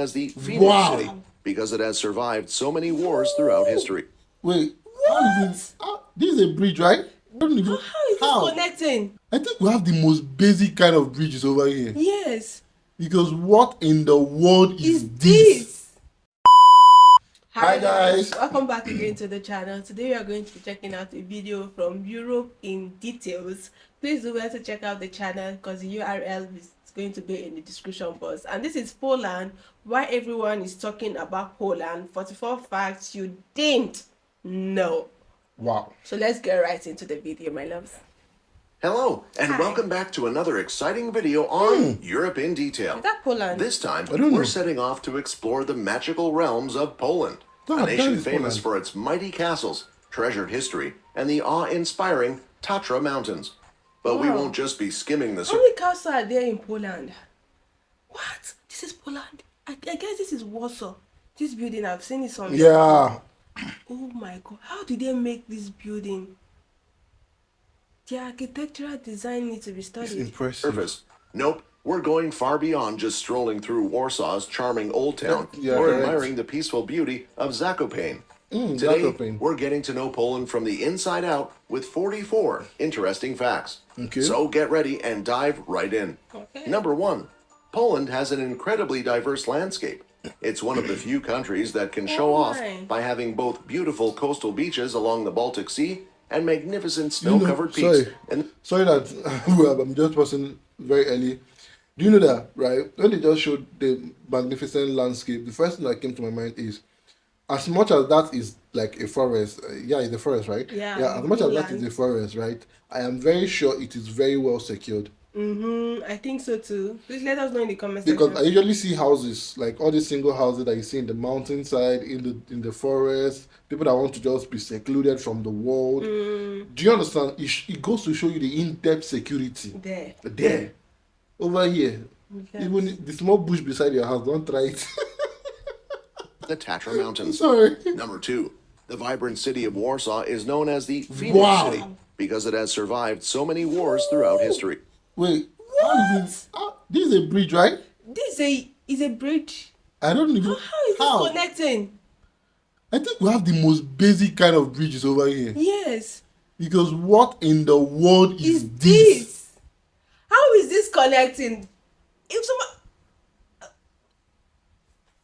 as the Phoenix City because it has survived so many wars throughout history. Wait, how is this? This is a bridge, right? I don't even, How is this connecting? I think we have the most basic kind of bridges over here. Yes. Because what in the world is this? Hi guys. Welcome back again to the channel. Today we are going to be checking out a video from Europe in details. Please do well to check out the channel because the URL is going to be in the description box. And this is Poland, why everyone is talking about Poland. 44 facts you didn't know. Wow. So let's get right into the video, my loves. Hello, and Hi. welcome back to another exciting video on Europe in Detail. Is that Poland? This time, don't know. we're setting off to explore the magical realms of Poland, a that nation is famous Poland. for its mighty castles, treasured history, and the awe-inspiring Tatra Mountains. But we Wow. won't just be skimming the How surface. many castles are there in Poland? What? This is Poland? I guess this is Warsaw. This building, I've seen it on. Yeah. Oh my god. How did they make this building? The architectural design needs to be It's studied. impressive. Nope, we're going far beyond just strolling through Warsaw's charming old town Yeah, or correct. admiring the peaceful beauty of Zakopane. Today, Zakopane. we're getting to know Poland from the inside out with 44 interesting facts. Okay. So get ready and dive right in. Okay. Number 1, Poland has an incredibly diverse landscape. It's one of the few countries that can show Oh off my. by having both beautiful coastal beaches along the Baltic Sea and magnificent snow-covered peaks. sorry. And Sorry that well, I'm just passing very early. Do you know that, right? When they just showed the magnificent landscape, the first thing that came to my mind is, as much as that is like a forest, yeah, it's a forest, right? Yeah, as much as that Poland. is a forest, right? I am very sure it is very well secured. I think so too. Please let us know in the comment Because I section. usually see houses, like all these single houses that you see in the mountainside, in the forest, people that want to just be secluded from the world. Do you understand? It goes to show you the in-depth security there. Over here, Yes. even the small bush beside your house, don't try it. the Tatra Mountains. Sorry. Number 2, the vibrant city of Warsaw is known as the Phoenix City because it has survived so many wars throughout history. Wait, how is this? This is a bridge, right? This is a bridge. I don't even. How is this connecting? I think we have the most basic kind of bridges over here. Yes. Because what in the world is Is this? How is this connecting? If someone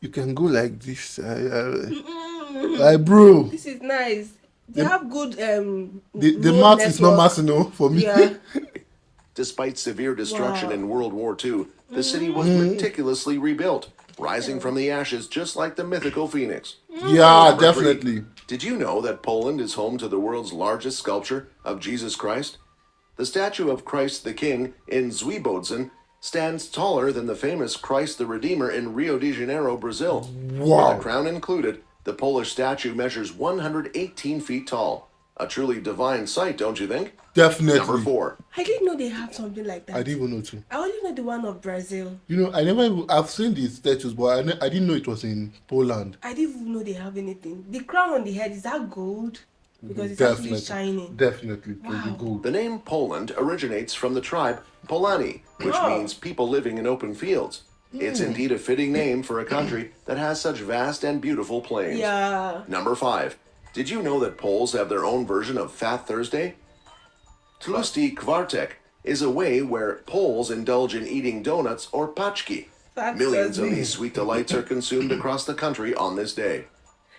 You can go like this. Like, bro. This is nice. They have good The road math is not network. math, you know, for me. Yeah. Despite severe destruction Wow. in World War II, the city was meticulously rebuilt, rising from the ashes just like the mythical Phoenix. Yeah, Number 3, definitely. did you know that Poland is home to the world's largest sculpture of Jesus Christ? The statue of Christ the King in Zwiebodzin stands taller than the famous Christ the Redeemer in Rio de Janeiro, Brazil. Wow. With the crown included, the Polish statue measures 118 feet tall. A truly divine sight, don't you think? Definitely. Number 4, I didn't know they have something like that. I didn't even know too. I only know the one of Brazil. You know, I've seen these statues, but I didn't know it was in Poland. I didn't even know they have anything. The crown on the head, is that gold? Because it's actually shining. Definitely. It will be Wow. gold. the name Poland originates from the tribe Polani, which Oh. means people living in open fields. It's indeed a fitting name for a country that has such vast and beautiful plains. Yeah. Number 5. Did you know that Poles have their own version of Fat Thursday? Tłusty Kwartek is a way where Poles indulge in eating donuts or paczki. Fat Millions of Thursday. these sweet delights are consumed across the country on this day.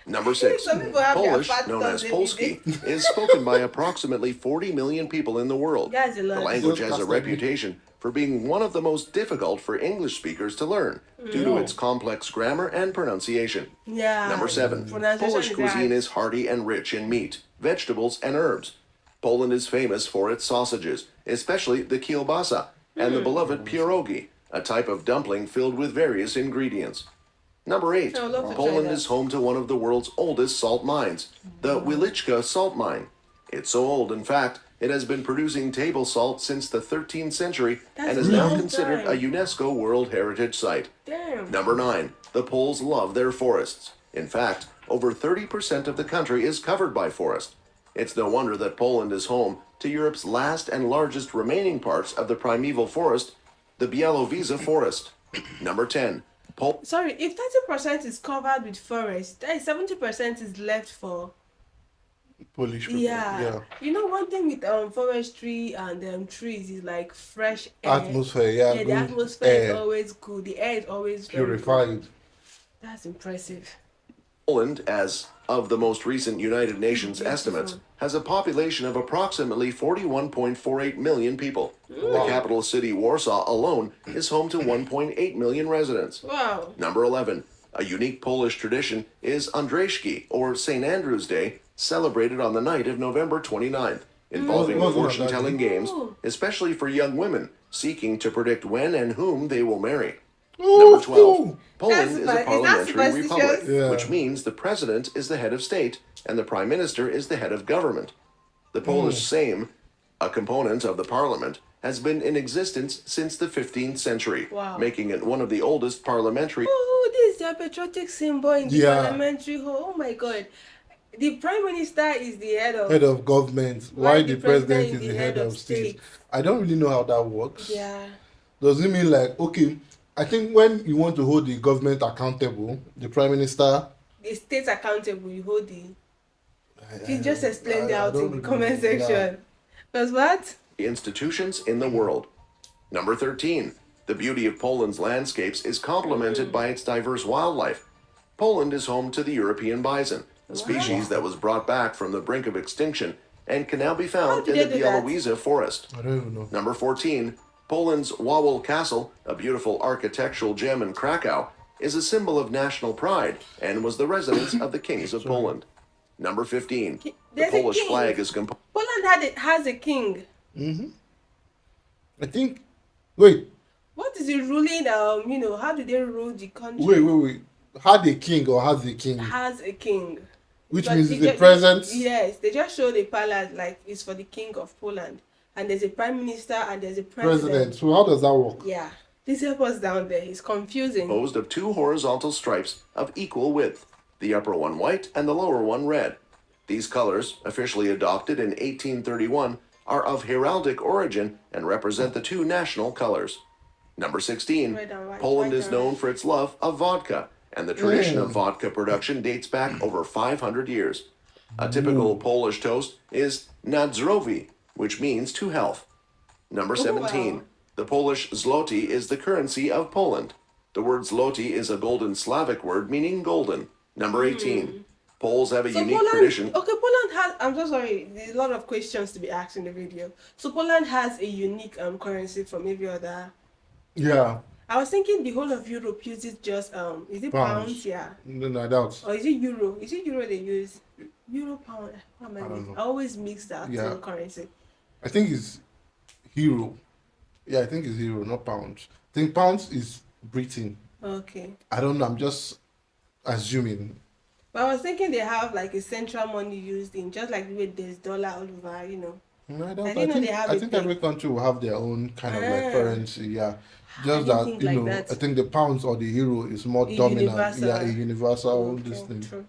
Number 6. Some people have their Polish, Fat known as Thursday Polski, is spoken by approximately 40 million people in the world. That's a lot. The language has a reputation for being one of the most difficult for English speakers to learn due to its complex grammar and pronunciation. Yeah. Number 7. Pronunciation Polish is cuisine hard. is hearty and rich in meat, vegetables, and herbs. Poland is famous for its sausages, especially the kielbasa and the beloved pierogi, a type of dumpling filled with various ingredients. Number 8. I would love to try Poland that. is home to one of the world's oldest salt mines, the Wieliczka salt mine. It's so old, in fact, it has been producing table salt since the 13th century That's and is a now long considered time. a UNESCO World Heritage Site. Damn. Number 9. The Poles love their forests. In fact, over 30% of the country is covered by forest. It's no wonder that Poland is home to Europe's last and largest remaining parts of the primeval forest, the Białowieża forest. Number 10. Sorry, if 30% is covered with forest, then 70% is left for. Polish people. Yeah. Yeah. You know, one thing with forestry and trees is like fresh air. Atmosphere. Yeah. Yeah, the Good atmosphere is air. always good. The air is always very good. Purified. That's impressive. Poland, as of the most recent United Nations Beautiful. estimates, has a population of approximately 41.48 million people. The capital city, Warsaw, alone is home to 1.8 million residents. Wow. Number 11. A unique Polish tradition is Andrzejki, or St. Andrew's Day, celebrated on the night of November 29th, involving What's on that fortune-telling day? games, especially for young women seeking to predict when and whom they will marry. Ooh, Number 12. ooh. Poland is Is a that parliamentary superstitious? republic, Yeah. which means the president is the head of state and the prime minister is the head of government. The Polish Sejm, a component of the parliament, has been in existence since the 15th century, Wow. making it one of the oldest parliamentary. Oh, this is their patriotic symbol in the Yeah. parliamentary hall. Oh my God. The prime minister is the head of. Head of government. Why the president is the head of state? state. I don't really know how that works. Yeah. Does it mean like, okay, I think when you want to hold the government accountable, the prime minister. The state accountable, you hold the. You just I explained it out don't in the really comment know. Yeah. section. Because what? Institutions in the world. Number 13. The beauty of Poland's landscapes is complemented by its diverse wildlife. Poland is home to the European bison, a species that was brought back from the brink of extinction and can now be How found did in the they do that? Białowieża forest. I don't even know. Number 14. Poland's Wawel Castle, a beautiful architectural gem in Krakow, is a symbol of national pride and was the residence of the kings of Poland. Number 15. The There's a Polish king. flag is composed. Poland has a king. I think. Wait, What is the ruling? How do they rule the country? wait. Had a king or has a king? Has a king. Which But means they it's the ju- present. Yes, they just show the palace like it's for the king of Poland, and there's a prime minister and there's a president. So how does that work? Yeah, please help us down there. It's confusing. Composed of two horizontal stripes of equal width, the upper one white and the lower one red. These colors, officially adopted in 1831, are of heraldic origin and represent the two national colors. Number 16. Red and white, Poland white is and known red. for its love of vodka, and the tradition of vodka production dates back over 500 years. A typical Polish toast is na zdrowie, which means to health. Number 17. wow. The Polish zloty is the currency of Poland. The word zloty is a golden Slavic word meaning golden. Number 18. Poles have a So unique Poland, tradition. okay, Poland has. I'm so sorry. There's a lot of questions to be asked in the video. So Poland has a unique currency from every other. Yeah. I was thinking the whole of Europe uses just is it pounds? Yeah. No, I doubt. Or is it euro? Is it euro they use? Euro pound. How am I don't mix- know. I always mix that Yeah. two currency. I think it's euro. Yeah, I think it's euro, not pounds. I think pounds is Britain. Okay. I don't know. I'm just assuming. But I was thinking they have like a central money used in just like the way there's dollar all over. No, I don't. I I didn't know think they have I a think thing. every country will have their own kind of like Ah. currency. Yeah. Just didn't that think you like know, that. I think the pounds or the euro is more A dominant. universal. Yeah, a universal Okay, this thing. true.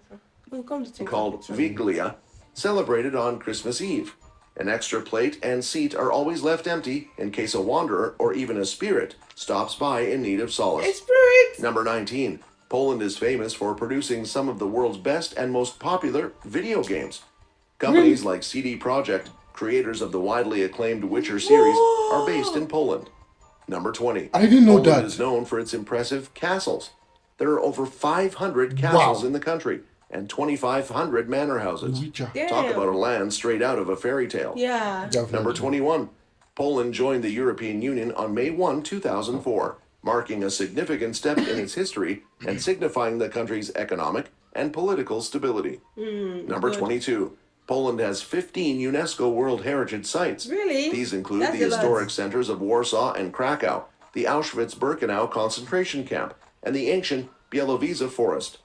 We'll come to think Called of it, true. Viglia, celebrated on Christmas Eve. An extra plate and seat are always left empty in case a wanderer or even a spirit stops by in need of A solace. spirit. Number 19. Poland is famous for producing some of the world's best and most popular video games. Companies like CD Projekt, creators of the widely acclaimed Witcher series, are based in Poland. Number 20. I didn't know Poland that. is known for its impressive castles. There are over 500 castles Wow. in the country and 2,500 manor houses. Witcher. Talk about a Damn. land straight out of a fairy tale. Yeah. Definitely. Number 21. Poland joined the European Union on May 1, 2004, marking a significant step in its history and signifying the country's economic and political stability. Number good. 22. Poland has 15 UNESCO World Heritage Sites. Really? These include That's the a lot. historic centers of Warsaw and Krakow, the Auschwitz-Birkenau concentration camp, and the ancient Białowieża forest.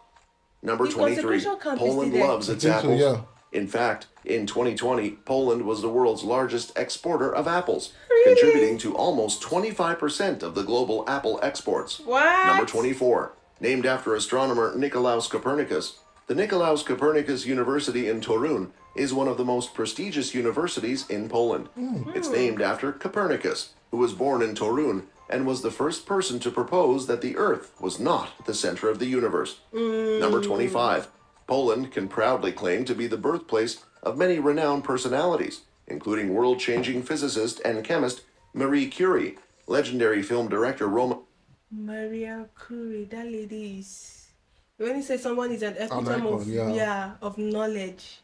Number The 23. concentration camp is Poland still there. loves its I think so, apples. yeah. In fact, in 2020, Poland was the world's largest exporter of apples, contributing to almost 25% of the global apple exports. What? Number 24. Named after astronomer Nicolaus Copernicus, the Nicolaus Copernicus University in Torun is one of the most prestigious universities in Poland. It's named after Copernicus, who was born in Torun and was the first person to propose that the Earth was not the center of the universe. Number 25. Poland can proudly claim to be the birthplace of many renowned personalities, including world-changing physicist and chemist Marie Curie, legendary film director Maria Curie, that lady is. When you say someone is an epitome icon, of of knowledge.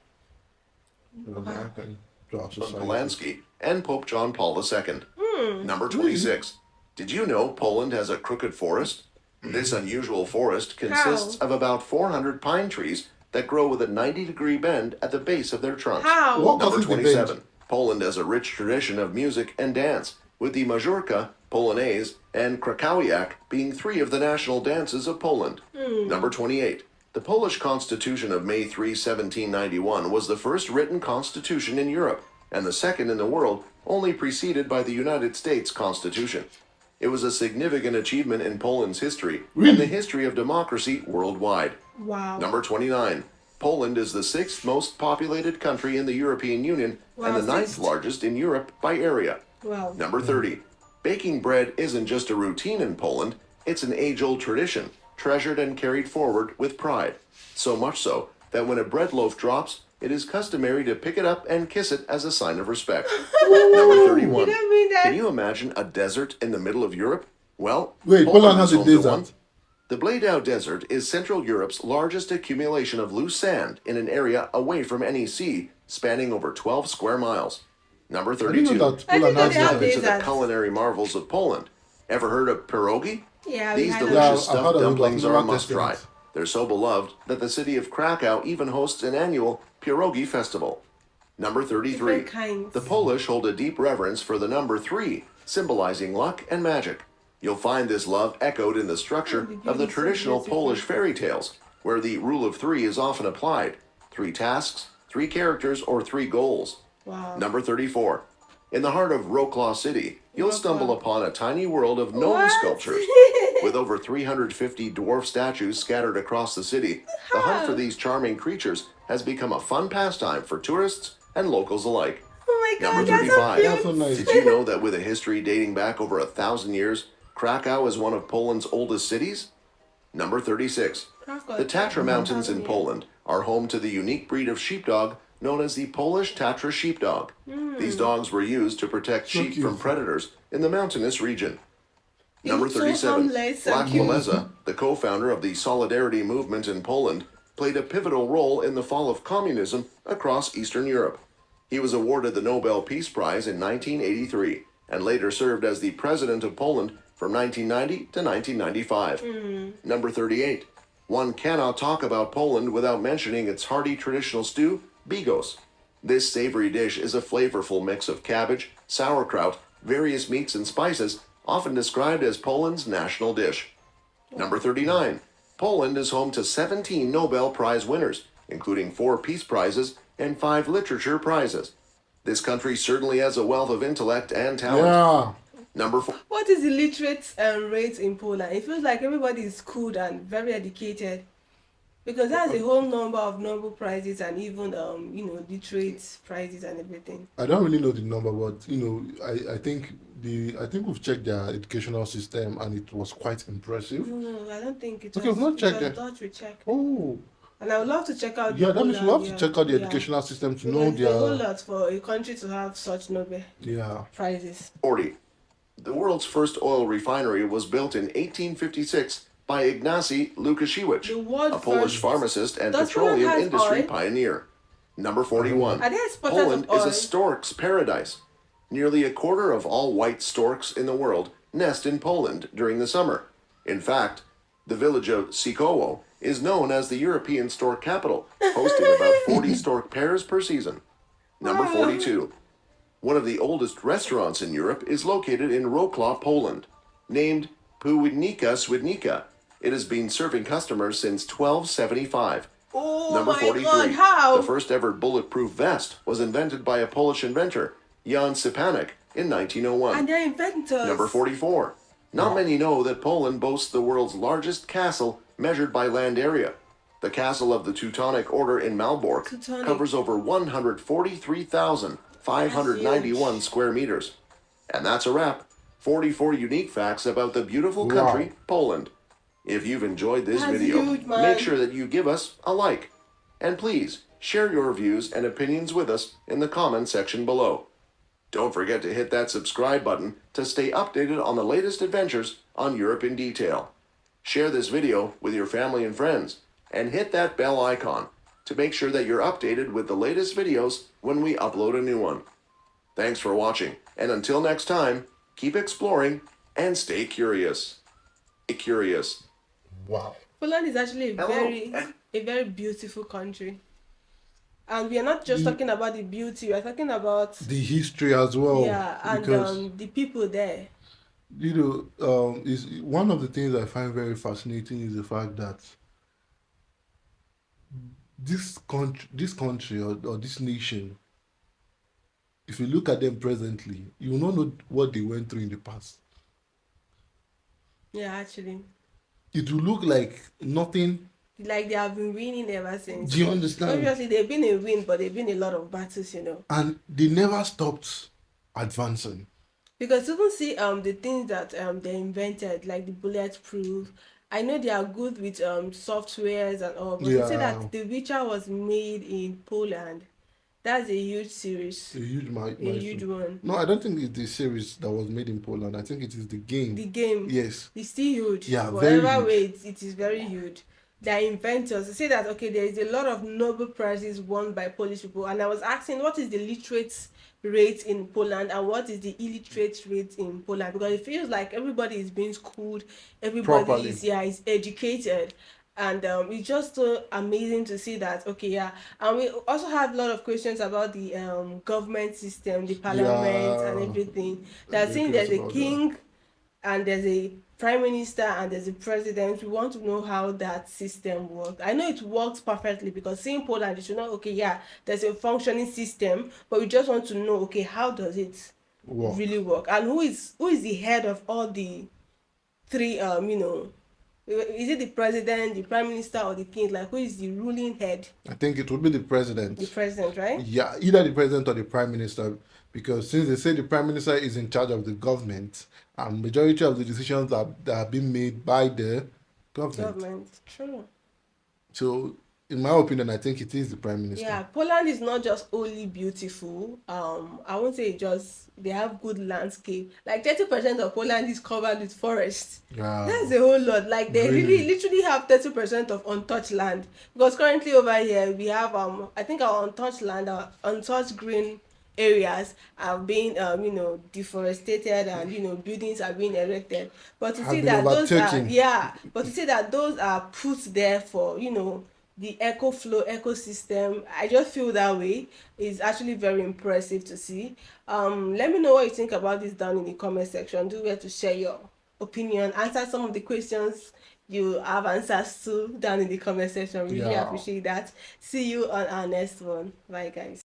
Polanski, and Pope John Paul II. Number 26. Did you know Poland has a crooked forest? This unusual forest consists of about 400 pine trees that grow with a 90-degree bend at the base of their trunks. How? What Number causes the 27. bend? Poland has a rich tradition of music and dance, with the Mazurka, Polonaise, and Krakowiak being three of the national dances of Poland. Number 28. The Polish Constitution of May 3, 1791 was the first written constitution in Europe, and the second in the world, only preceded by the United States Constitution. It was a significant achievement in Poland's history and the history of democracy worldwide. Wow. Number 29. Poland is the sixth most populated country in the European Union and the ninth sixth. largest in Europe by area. Wow. Number 30. Baking bread isn't just a routine in Poland, it's an age-old tradition, treasured and carried forward with pride. So much so that when a bread loaf drops, it is customary to pick it up and kiss it as a sign of respect. Number 31. You don't mean that? Can you imagine a desert in the middle of Europe? Well, Wait, Poland has is a home to desert? one. The Bladau Desert is Central Europe's largest accumulation of loose sand in an area away from any sea, spanning over 12 square miles. Number I didn't 32. know that I Poland didn't know has they have Dive into the deserts. culinary marvels of Poland. Ever heard of pierogi? Yeah, we These had delicious Yeah, I've heard stuffed of it, but dumplings I've are a never must tasted try. it. They're so beloved that the city of Krakow even hosts an annual pierogi festival. Number 33. Different kinds. The Polish hold a deep reverence for the number 3, symbolizing luck and magic. You'll find this love echoed in the structure of the traditional Polish fairy tales, where the rule of 3 is often applied. 3 tasks, 3 characters, or 3 goals. Wow. Number 34. In the heart of Wrocław City, you'll stumble upon a tiny world of gnome What? sculptures. With over 350 dwarf statues scattered across the city, the hunt for these charming creatures has become a fun pastime for tourists and locals alike. Oh my god, Number that's 35. so That's so cute. nice. Did you know that with a history dating back over 1,000 years, Krakow is one of Poland's oldest cities? Number 36. Krakow The is Tatra Mountains in 1,000 years. Poland are home to the unique breed of sheepdog known as the Polish Tatra sheepdog. These dogs were used to protect sheep cute. from predators in the mountainous region. He Number looks so 37. harmless and Lech cute. Walesa, the co-founder of the Solidarity movement in Poland, played a pivotal role in the fall of communism across Eastern Europe. He was awarded the Nobel Peace Prize in 1983 and later served as the president of Poland from 1990 to 1995. Number 38. One cannot talk about Poland without mentioning its hearty traditional stew, bigos. This savory dish is a flavorful mix of cabbage, sauerkraut, various meats and spices, often described as Poland's national dish. Number 39. Poland is home to 17 Nobel Prize winners, including 4 Peace Prizes and 5 Literature Prizes. This country certainly has a wealth of intellect and talent. Yeah. Number 4. What is the literate rate in Poland? It feels like everybody is schooled and very educated. Because that's a whole number of Nobel prizes and even literate prizes and everything. I don't really know the number, but I think we've checked their educational system and it was quite impressive. No, I don't think it Okay, was. we've not it checked was it. Dutch we check. Oh, And I would love to check out yeah, that means we have Poland, to check out the yeah. educational system to Because know it's a whole their. lot for a country to have such Nobel Yeah. prizes. 40. The world's first oil refinery was built in 1856 by Ignacy Lukasiewicz, The world a Polish first. pharmacist and Does Poland petroleum has industry oil? pioneer. Number 41. Are they exporters Poland of is oil? a stork's paradise. Nearly a quarter of all white storks in the world nest in Poland during the summer. In fact, the village of SiWo is known as the European stork capital, hosting about 40 stork pairs per season. Number 42. One of the oldest restaurants in Europe is located in Wrocław, Poland. Named Pułydnica Swidnica, it has been serving customers since 1275. Oh Number my 43. god, how? The first ever bulletproof vest was invented by a Polish inventor, Jan Szczepanik, in 1901. And they're inventors. Number 44. Not many know that Poland boasts the world's largest castle measured by land area. The castle of the Teutonic Order in Malbork Teutonic. covers over 143,591 square meters. And that's a wrap. 44 unique facts about the beautiful Wow. country, Poland. If you've enjoyed this That's video, huge, man. make sure that you give us a like. And please, share your views and opinions with us in the comment section below. Don't forget to hit that subscribe button to stay updated on the latest adventures on Europe in Detail. Share this video with your family and friends, and hit that bell icon to make sure that you're updated with the latest videos when we upload a new one. Thanks for watching, and until next time, keep exploring and stay curious. Stay curious. Wow. Poland is actually Hello. a very beautiful country. And we are not just talking about the beauty, we are talking about The history as well. yeah, and Because the people there. is one of the things I find very fascinating is the fact that this country or this nation, if you look at them presently, you will not know what they went through in the past. Yeah, actually. It will look like nothing. Like they have been winning ever since. Do you understand? Obviously, they've been a win, but they've been a lot of battles, And they never stopped advancing. Because even see the things that they invented, like the bulletproof. I know they are good with softwares and all, but to say Yeah. that The Witcher was made in Poland, that's a huge series. A huge A huge one. No, I don't think it's the series that was made in Poland. I think it is the game. The game. Yes. It's still huge. Yeah, very Whatever huge. way it is very huge. They're inventors. They say that okay, there is a lot of Nobel prizes won by Polish people, and I was asking what is the literate rate in Poland and what is the illiterate rate in Poland, because it feels like everybody is being schooled, everybody Properly. is educated. And it's just so amazing to see that and we also have a lot of questions about the government system, the parliament, and Yeah. everything. They're Very saying there's a curious about king and there's a prime minister and there's a president. We want to know how that system works. I know it works perfectly because seeing Poland, you should know, there's a functioning system, but we just want to know, how does it Work. really work? And who is the head of all the three, is it the president, the prime minister, or the king? Like, who is the ruling head? I think it would be the president. The president, right? Yeah, either the president or the prime minister, because since they say the prime minister is in charge of the government, and majority of the decisions that are being made by the government. True. So, in my opinion, I think it is the prime minister. Yeah, Poland is not just only beautiful. I won't say they have good landscape. Like 30% of Poland is covered with forest. Yeah. That's a whole lot. Like they Really? literally have 30% of untouched land. Because currently over here we have I think our untouched land, our untouched green areas are being deforested, and buildings are being erected. But to Have see been that those are overtaken. but to see that those are put there for the eco flow ecosystem, I just feel that way is actually very impressive to see. Let me know what you think about this down in the comment section. Do where to share your opinion, answer some of the questions you have answers to down in the comment section. Really Yeah. appreciate that. See you on our next one. Bye guys.